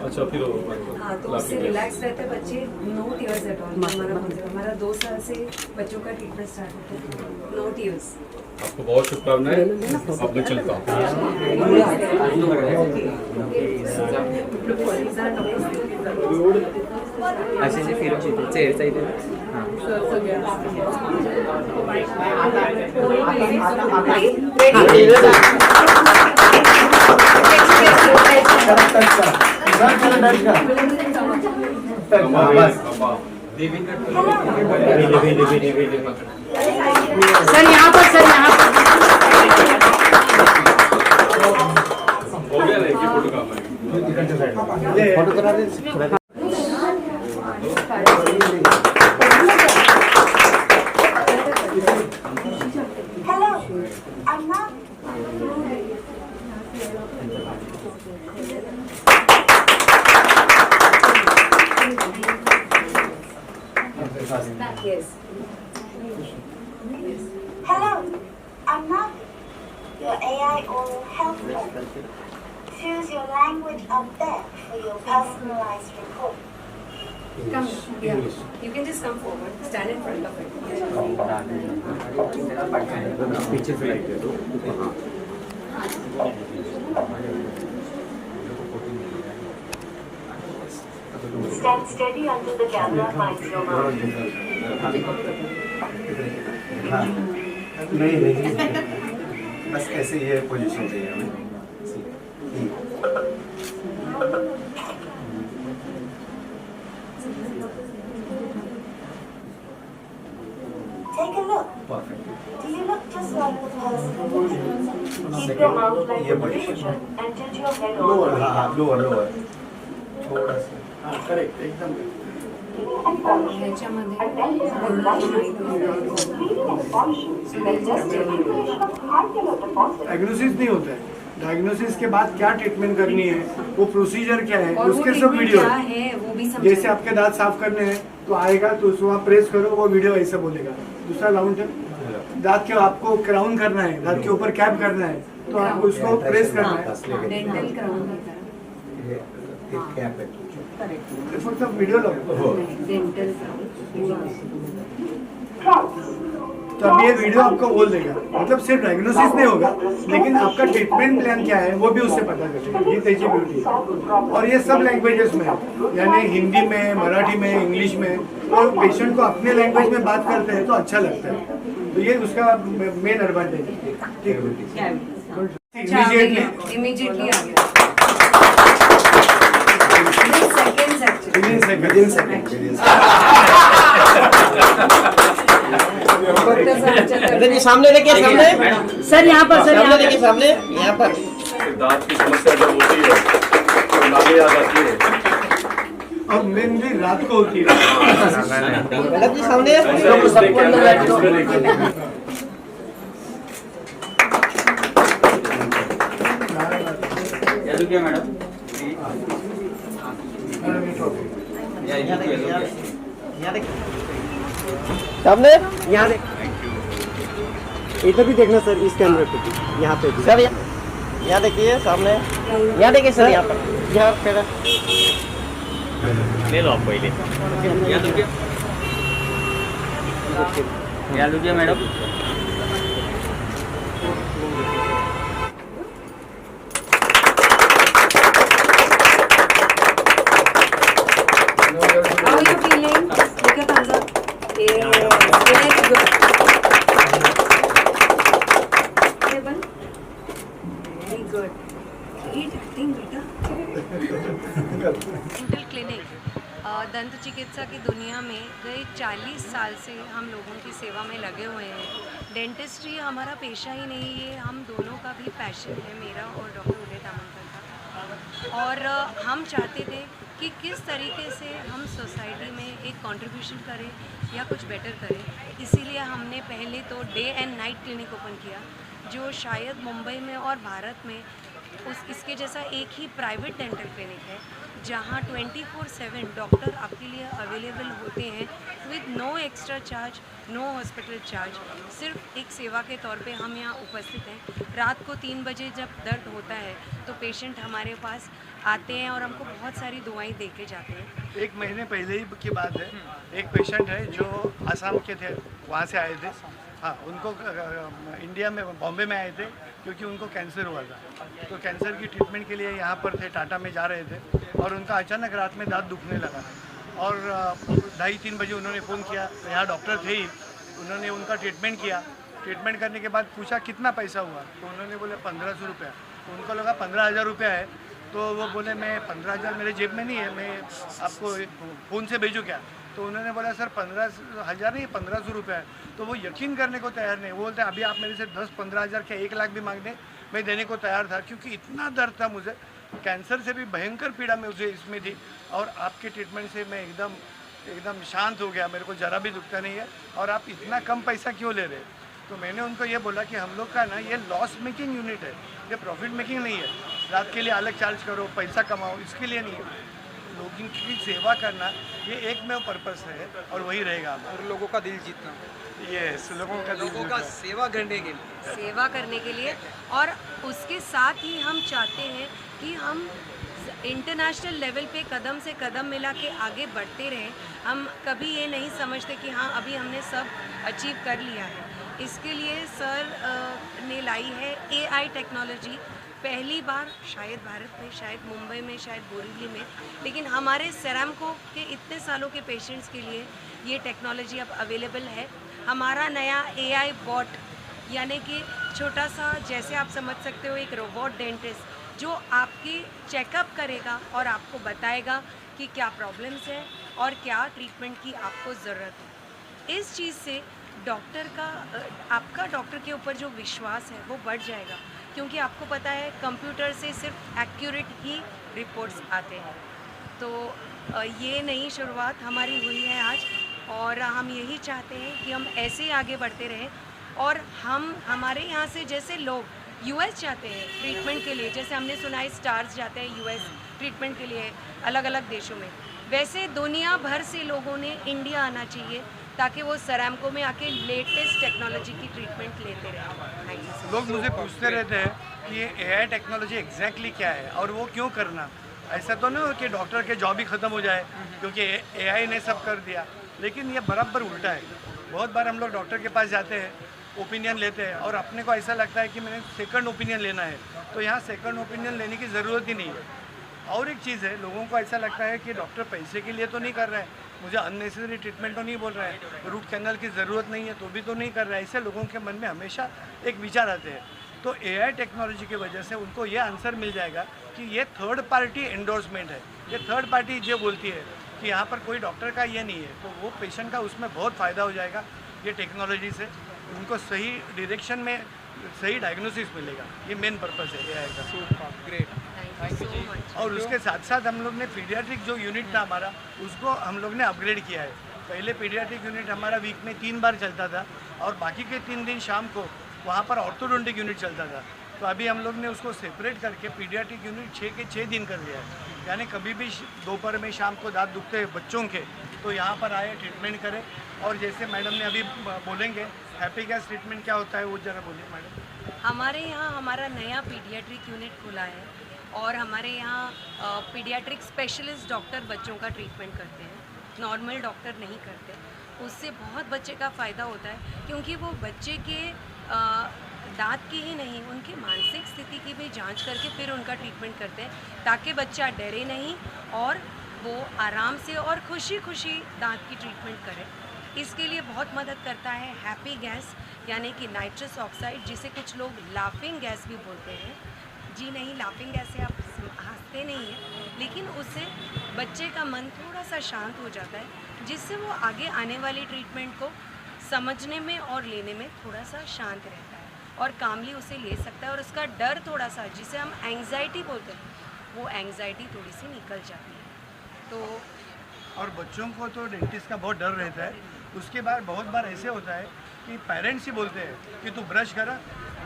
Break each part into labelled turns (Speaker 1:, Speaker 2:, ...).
Speaker 1: अच्छा फिर
Speaker 2: हाँ, तो उससे रिलैक्स रहते हैं बच्चे। No tears at all. हमारा 2 साल से बच्चों का ट्रीटमेंट स्टार्ट होता है। No tears.
Speaker 1: आपको बहुत शुभकामनाएं। अब मैं चलता हूँ।
Speaker 3: असे जे फिरवशील चेअर साईड
Speaker 2: सर यहाँ पर
Speaker 1: हो गया ना फोटो काम
Speaker 3: फोटो करा दे
Speaker 4: Hello, I'm not.
Speaker 2: Yes.
Speaker 4: Hello, I'm not your AI or health plan. Choose your language up there for your personalized report.
Speaker 2: Come. Yeah. You can just come forward. Stand in front of it.
Speaker 3: पीछे से
Speaker 4: Stand steady until the camera finds your mouth.
Speaker 5: नहीं बस ऐसे ये position चाहिए हमें।
Speaker 4: Take a look.
Speaker 5: Perfect.
Speaker 4: Do you look just like the person in the picture? Keep your mouth like
Speaker 5: ये
Speaker 4: a
Speaker 5: position.
Speaker 4: picture and tilt your head
Speaker 5: lower
Speaker 4: on.
Speaker 5: हाँ lower थोड़ा सा करेक्ट एकदम
Speaker 6: डायग्नोसिस नहीं होता है। डायग्नोसिस के बाद क्या ट्रीटमेंट करनी है, वो प्रोसीजर क्या है, उसके सब वीडियो
Speaker 2: क्या है वो भी समझाएं।
Speaker 6: जैसे आपके दांत साफ करने हैं तो आएगा तो उसको आप प्रेस करो, वो वीडियो ऐसे बोलेगा। दूसरा राउंड है दांत के आपको क्राउन करना है, दांत के ऊपर कैप करना है तो आपको उसको प्रेस करना है।
Speaker 2: डेंटल क्राउन
Speaker 5: कैप है
Speaker 6: फक्त वीडियो लो।
Speaker 2: डेंटल
Speaker 6: तो अब ये वीडियो आपको बोल देगा, मतलब सिर्फ डायग्नोसिस नहीं होगा लेकिन आपका ट्रीटमेंट प्लान क्या है वो भी उससे पता चलेगा। ये तेजी ब्यूटी है और ये सब लैंग्वेजेस में है, यानी हिंदी में, मराठी में, इंग्लिश में। और पेशेंट को अपने लैंग्वेज में बात करते हैं तो अच्छा लगता है, तो ये उसका मेन एडवांटेज है।
Speaker 2: इमीडिएटली आ गया। Seconds actually.
Speaker 5: Within seconds.
Speaker 3: जी सामने देखिए, सामने
Speaker 7: सर यहाँ पर, सर
Speaker 3: सामने देखिए, सामने यहाँ पर।
Speaker 1: दांत की समस्या जब होती है तो नाली आ जाती है।
Speaker 6: और मेनली रात को होती है।
Speaker 3: मैडम जी सामने सामने यहाँ देख,
Speaker 7: इधर भी देखना सर, इस कैमरे पे भी, यहाँ पे भी।
Speaker 3: सर यहाँ देखिए सामने, यहाँ देखिए सर, यहाँ पर, यहाँ फिर ले लो आप पहले। यहाँ रुकिए, यहाँ रुकिए madam.
Speaker 2: How are you feeling? Take your thumbs up. Yes, very good. Stable. Very good. Keep acting, बेटा. डेंटल क्लिनिक दंत चिकित्सा की दुनिया में गए 40 साल से हम लोगों की सेवा में लगे हुए हैं। डेंटिस्ट्री हमारा पेशा ही नहीं है, हम दोनों का भी पैशन है, मेरा और डॉक्टर उदय तामनकर का। और हम चाहते थे कि किस तरीके से हम सोसाइटी में एक कंट्रीब्यूशन करें या कुछ बेटर करें, इसीलिए हमने पहले तो day and night clinic open किया, जो शायद मुंबई में और भारत में इसके जैसा एक ही प्राइवेट डेंटल क्लिनिक है, जहाँ 24/7 डॉक्टर आपके लिए अवेलेबल होते हैं with no extra charge, no hospital charge. सिर्फ एक सेवा के तौर पे हम यहाँ उपस्थित हैं। रात को 3 बजे जब दर्द होता है तो पेशेंट हमारे पास आते हैं और हमको बहुत सारी दुआएं दे के जाते हैं।
Speaker 6: 1 महीने पहले ही की बात है, एक पेशेंट है जो आसाम के थे, वहाँ से आए थे। हाँ, उनको इंडिया में बॉम्बे में आए थे क्योंकि उनको कैंसर हुआ था। तो कैंसर की ट्रीटमेंट के लिए यहाँ पर थे, टाटा में जा रहे थे और उनका अचानक रात में दांत दुखने लगा और 2:30-3 बजे उन्होंने फ़ोन किया। तो यहाँ डॉक्टर थे ही, उन्होंने उनका ट्रीटमेंट किया। ट्रीटमेंट करने के बाद पूछा कितना पैसा हुआ, तो उन्होंने बोले 1500 रुपया। तो उनको लगा 15,000 रुपया है, तो वो बोले मैं 15,000 मेरे जेब में नहीं है, मैं आपको फ़ोन से भेजूँ क्या? तो उन्होंने बोला सर 15,000 नहीं, 1500 रुपया है। तो वो यकीन करने को तैयार नहीं, वो बोलते अभी आप मेरे से 10-15,000 क्या 1 लाख भी मांग दें, मैं देने को तैयार था, क्योंकि इतना दर्द था मुझे, कैंसर से भी भयंकर पीड़ा मुझे इसमें थी। और आपके ट्रीटमेंट से मैं एकदम शांत हो गया, मेरे को ज़रा भी दुखता नहीं है। और आप इतना कम पैसा क्यों ले रहे? तो मैंने उनको ये बोला कि हम लोग का ना ये लॉस मेकिंग यूनिट है, ये प्रॉफिट मेकिंग नहीं है। रात के लिए अलग चार्ज करो, पैसा कमाओ, इसके लिए नहीं है। लोगों की सेवा करना ये एकमेव पर्पस है और वही रहेगा।
Speaker 8: और लोगों का दिल जीतना,
Speaker 6: ये लोगों का
Speaker 8: सेवा करने के लिए,
Speaker 2: सेवा करने के लिए। और उसके साथ ही हम चाहते हैं कि हम इंटरनेशनल लेवल पे कदम से कदम मिला के आगे बढ़ते रहें। हम कभी ये नहीं समझते कि हाँ अभी हमने सब अचीव कर लिया है। इसके लिए सर ने लाई है AI टेक्नोलॉजी, पहली बार शायद भारत में, शायद मुंबई में, शायद बोरीवली में, लेकिन हमारे सेरामको के इतने सालों के पेशेंट्स के लिए ये टेक्नोलॉजी अब अवेलेबल है। हमारा नया AI बॉट, यानी कि छोटा सा, जैसे आप समझ सकते हो, एक रोबोट डेंटिस्ट जो आपकी चेकअप करेगा और आपको बताएगा कि क्या प्रॉब्लम्स है और क्या ट्रीटमेंट की आपको ज़रूरत है। इस चीज़ से डॉक्टर का, आपका डॉक्टर के ऊपर जो विश्वास है वो बढ़ जाएगा, क्योंकि आपको पता है कंप्यूटर से सिर्फ एक्यूरेट ही रिपोर्ट्स आते हैं। तो ये नई शुरुआत हमारी हुई है आज, और हम यही चाहते हैं कि हम ऐसे ही आगे बढ़ते रहें। और हमारे यहाँ से जैसे लोग US जाते हैं ट्रीटमेंट के लिए, जैसे हमने सुना है स्टार्स जाते हैं US ट्रीटमेंट के लिए अलग अलग देशों में, वैसे दुनिया भर से लोगों ने इंडिया आना चाहिए ताकि वो सेरामको में आके लेटेस्ट टेक्नोलॉजी की ट्रीटमेंट लेते रहें।
Speaker 6: लोग मुझे पूछते रहते हैं कि ये AI टेक्नोलॉजी एग्जैक्टली क्या है और वो क्यों करना। ऐसा तो नहीं हो कि डॉक्टर के जॉब ही ख़त्म हो जाए क्योंकि AI ने सब कर दिया, लेकिन ये बराबर उल्टा है। बहुत बार हम लोग डॉक्टर के पास जाते हैं, ओपिनियन लेते हैं और अपने को ऐसा लगता है कि मैंने सेकंड ओपिनियन लेना है, तो यहाँ सेकंड ओपिनियन लेने की ज़रूरत ही नहीं है। और एक चीज़ है, लोगों को ऐसा लगता है कि डॉक्टर पैसे के लिए तो नहीं कर रहा है, मुझे अननेसेसरी ट्रीटमेंट तो नहीं बोल रहा है, रूट कैनल की ज़रूरत नहीं है तो भी तो नहीं कर रहा है। ऐसे लोगों के मन में हमेशा एक विचार आते हैं। तो AI टेक्नोलॉजी की वजह से उनको ये आंसर मिल जाएगा कि ये थर्ड पार्टी एंडोर्समेंट है, ये थर्ड पार्टी जो बोलती है कि यहाँ पर कोई डॉक्टर का ये नहीं है, तो वो पेशेंट का उसमें बहुत फ़ायदा हो जाएगा ये टेक्नोलॉजी से। उनको सही डायरेक्शन में सही डायग्नोसिस मिलेगा, ये मेन पर्पस है एआई का।
Speaker 8: Great.
Speaker 2: Thank you so much.
Speaker 6: और उसके साथ साथ हम लोग ने पीडियाट्रिक जो यूनिट था हमारा, उसको हम लोग ने अपग्रेड किया है। पहले पीडियाट्रिक यूनिट हमारा वीक में 3 बार चलता था और बाकी के 3 दिन शाम को वहाँ पर ऑर्थोडोंटिक यूनिट चलता था। तो अभी हम लोग ने उसको सेपरेट करके पीडियाट्रिक यूनिट 6 के 6 दिन कर दिया है। यानी कभी भी दोपहर में शाम को दांत दुखते हैं बच्चों के, तो यहाँ पर आए, ट्रीटमेंट करें। और जैसे मैडम ने अभी बोलेंगे हैप्पी गैस ट्रीटमेंट क्या होता है, वो जरा बोलिए मैडम।
Speaker 2: हमारे यहाँ हमारा नया पीडियाट्रिक यूनिट खुला है और हमारे यहाँ पीडियाट्रिक स्पेशलिस्ट डॉक्टर बच्चों का ट्रीटमेंट करते हैं, नॉर्मल डॉक्टर नहीं करते। उससे बहुत बच्चे का फ़ायदा होता है, क्योंकि वो बच्चे के दांत की ही नहीं, उनकी मानसिक स्थिति की भी जांच करके फिर उनका ट्रीटमेंट करते हैं, ताकि बच्चा डरे नहीं और वो आराम से और खुशी खुशी दांत की ट्रीटमेंट करे। इसके लिए बहुत मदद करता है हैप्पी गैस, यानी कि नाइट्रस ऑक्साइड, जिसे कुछ लोग लाफिंग गैस भी बोलते हैं। जी नहीं, लाफिंग गैस से आप हंसते नहीं हैं, लेकिन उससे बच्चे का मन थोड़ा सा शांत हो जाता है, जिससे वो आगे आने वाली ट्रीटमेंट को समझने में और लेने में थोड़ा सा शांत रहता है और कामली उसे ले सकता है। और उसका डर थोड़ा सा, जिसे हम एंग्जाइटी बोलते हैं, वो एंग्जाइटी थोड़ी सी निकल जाती है। तो
Speaker 6: और बच्चों को तो डेंटिस्ट का बहुत डर रहता है। उसके बाद बहुत बार ऐसे होता है कि पेरेंट्स ही बोलते हैं कि तू ब्रश कर,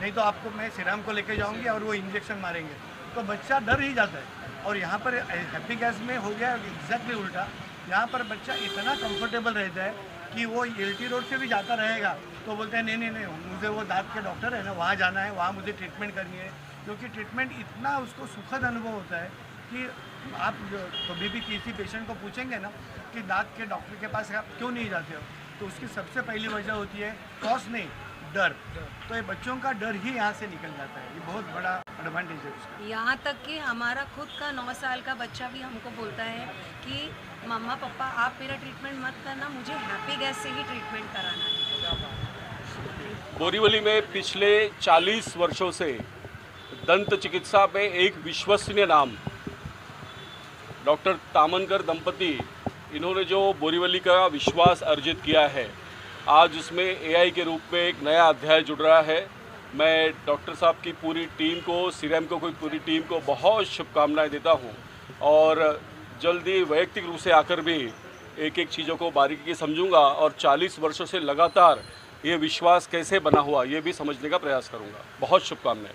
Speaker 6: नहीं तो आपको मैं सीरम को लेके जाऊंगी और वो इंजेक्शन मारेंगे, तो बच्चा डर ही जाता है। और यहाँ पर हैप्पी गैस में हो गया एग्जैक्टली उल्टा। यहाँ पर बच्चा इतना कंफर्टेबल रहता है कि वो एलटी रोड से भी जाता रहेगा तो बोलते हैं नहीं, मुझे वो दांत के डॉक्टर है ना, वहाँ जाना है, वहाँ मुझे ट्रीटमेंट करनी है। क्योंकि ट्रीटमेंट इतना उसको सुखद अनुभव होता है कि आप कभी भी किसी पेशेंट को पूछेंगे ना कि दांत के डॉक्टर के पास आप क्यों नहीं जाते हो, तो उसकी सबसे पहली वजह होती है कॉस्ट नहीं, डर। तो ये बच्चों का डर ही यहाँ से निकल जाता है, ये बहुत बड़ा एडवांटेज है उसका।
Speaker 2: यहाँ तक कि हमारा खुद का 9 साल का बच्चा भी हमको बोलता है कि मम्मा पापा आप मेरा ट्रीटमेंट मत करना, मुझे हैप्पी गैस से ही ट्रीटमेंट कराना है।
Speaker 1: बोरीवली में पिछले 40 वर्षों से दंत चिकित्सा में एक विश्वसनीय नाम डॉक्टर तामनकर दंपति, इन्होंने जो बोरीवली का विश्वास अर्जित किया है, आज उसमें एआई के रूप में एक नया अध्याय जुड़ रहा है। मैं डॉक्टर साहब की पूरी टीम को, सीरम को पूरी टीम को बहुत शुभकामनाएं देता हूं और जल्दी वैयक्तिक रूप से आकर भी एक एक चीज़ों को बारीकी से समझूंगा और 40 वर्षों से लगातार ये विश्वास कैसे बना हुआ ये भी समझने का प्रयास करूंगा। बहुत शुभकामनाएं।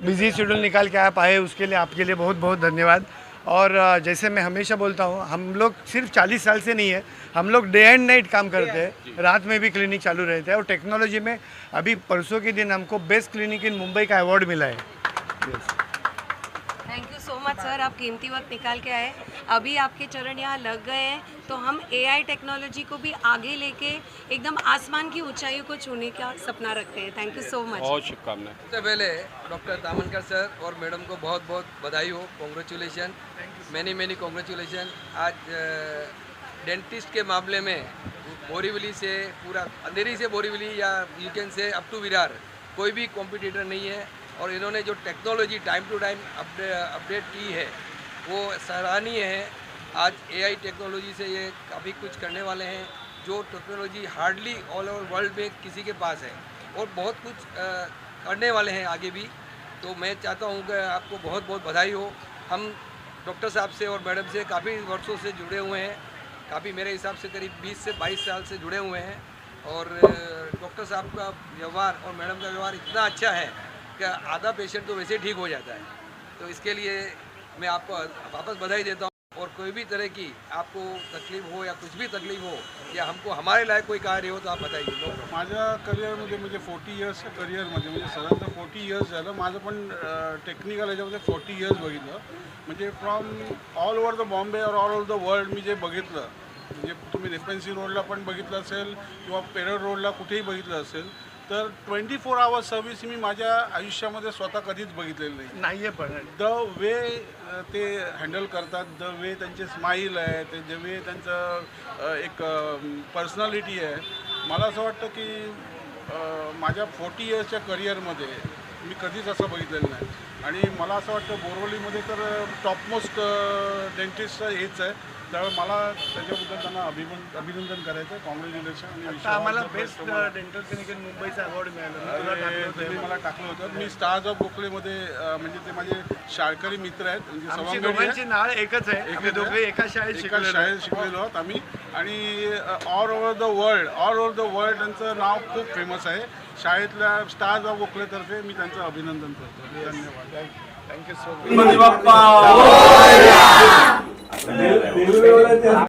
Speaker 6: बिजी शेड्यूल निकाल के आप आए, उसके लिए आपके लिए बहुत बहुत धन्यवाद। और जैसे मैं हमेशा बोलता हूँ, हम लोग सिर्फ 40 साल से नहीं है, हम लोग डे एंड नाइट काम करते हैं, रात में भी क्लिनिक चालू रहता है। और टेक्नोलॉजी में अभी परसों के दिन हमको बेस्ट क्लिनिक इन मुंबई का अवार्ड मिला है।
Speaker 2: Thank you so much sir, आप कीमती वक्त निकाल के आए। अभी आपके चरण यहाँ लग गए हैं, तो हम एआई टेक्नोलॉजी को भी आगे लेके एकदम आसमान की ऊंचाइयों को छूने का सपना रखते हैं। Thank you so much.
Speaker 1: बहुत शुभकामनाएं।
Speaker 8: सबसे पहले डॉक्टर तामनकर सर और मैडम को बहुत बहुत बधाई हो, कॉन्ग्रेचुलेशन, मैनी कॉन्ग्रेचुलेशन। आज डेंटिस्ट के मामले में बोरीवली से पूरा अंधेरी से बोरीवली या you can say up to Virar कोई भी कॉम्पिटिटर नहीं है। और इन्होंने जो technology time to time update की है वो सराहनीय है। आज एआई टेक्नोलॉजी से ये काफ़ी कुछ करने वाले हैं, जो technology hardly all over world में किसी के पास है, और बहुत कुछ करने वाले हैं आगे भी। तो मैं चाहता हूँ कि आपको बहुत बहुत बधाई हो। हम डॉक्टर साहब से और मैडम से काफ़ी वर्षों से जुड़े हुए हैं, काफ़ी मेरे हिसाब से करीब 20 से 22 साल से जुड़े हुए हैं। और डॉक्टर साहब का व्यवहार और मैडम का व्यवहार इतना अच्छा है कि आधा पेशेंट तो वैसे ठीक हो जाता है। तो इसके लिए मैं आपको वापस बधाई देता हूँ। और कोई भी तरह की आपको तकलीफ हो या कुछ भी तकलीफ हो या हमको हमारे लायक कोई कार्य हो तो आप बताइए।
Speaker 9: माझ्या करिअरमध्ये म्हणजे 40 इयर्सच्या करिअरमध्ये म्हणजे साधारणतः 40 इयर्स झालं माझं, पण टेक्निकल याच्यामध्ये 40 इयर्स बघितलं। म्हणजे from all over the Bombay और ऑल ओव्हर द वर्ल्ड मी जे बघितलं, म्हणजे तुम्ही रेफरन्सी रोडला पण बघितलं असेल किंवा पेरळ रोडला कुठेही बघितलं असेल, तर 24 आवर्स सर्व्हिस मी माझ्या आयुष्यामध्ये स्वतः कधीच बघितलेली
Speaker 6: नाही आहे। पण
Speaker 9: द वे ते हँडल करतात, द वे त्यांचे स्माईल आहे, ते द वे त्यांचं एक पर्सनॅलिटी आहे, मला असं वाटतं की माझ्या 40 इयर्सच्या करिअरमध्ये मी कधीच असं बघितलेलं नाही। आणि मला असं वाटतं बोरवलीमध्ये तर टॉपमोस्ट डेंटिस्ट हेच आहे, त्यावेळी मला त्याच्याबद्दल त्यांना अभिनंदन करायचं. कॉंग्रॅच्युलेशन. आणि wish you all
Speaker 6: आम्हाला
Speaker 9: the best
Speaker 6: best
Speaker 9: tomorrow.
Speaker 6: Dental clinic in मुंबईचा अवॉर्ड मिळाला. मी तुला
Speaker 9: अरे,
Speaker 6: टाकलं होतं.
Speaker 9: तुम्ही मला टाकलं होतं. मी स्टार्स ऑफ गोखलेमध्ये म्हणजे ते माझे शाळकरी मित्र आहेत. म्हणजे
Speaker 6: आमची
Speaker 9: सवंगडी आहे.
Speaker 6: दोघांची नाळ एकच आहे. आम्ही
Speaker 9: एकच
Speaker 6: दोघे
Speaker 9: आहे.
Speaker 6: एका शाळेत
Speaker 9: एका
Speaker 6: शिकलेलो
Speaker 9: शाळेत शिकलेलो आहोत आम्ही. आणि ऑल ओव्हर द वर्ल्ड त्यांचं नाव खूप फेमस आहे. शाळेतल्या स्टार्स ऑफ गोखलेतर्फे मी त्यांचं अभिनंदन करतो. धन्यवाद.
Speaker 6: Thank you so much.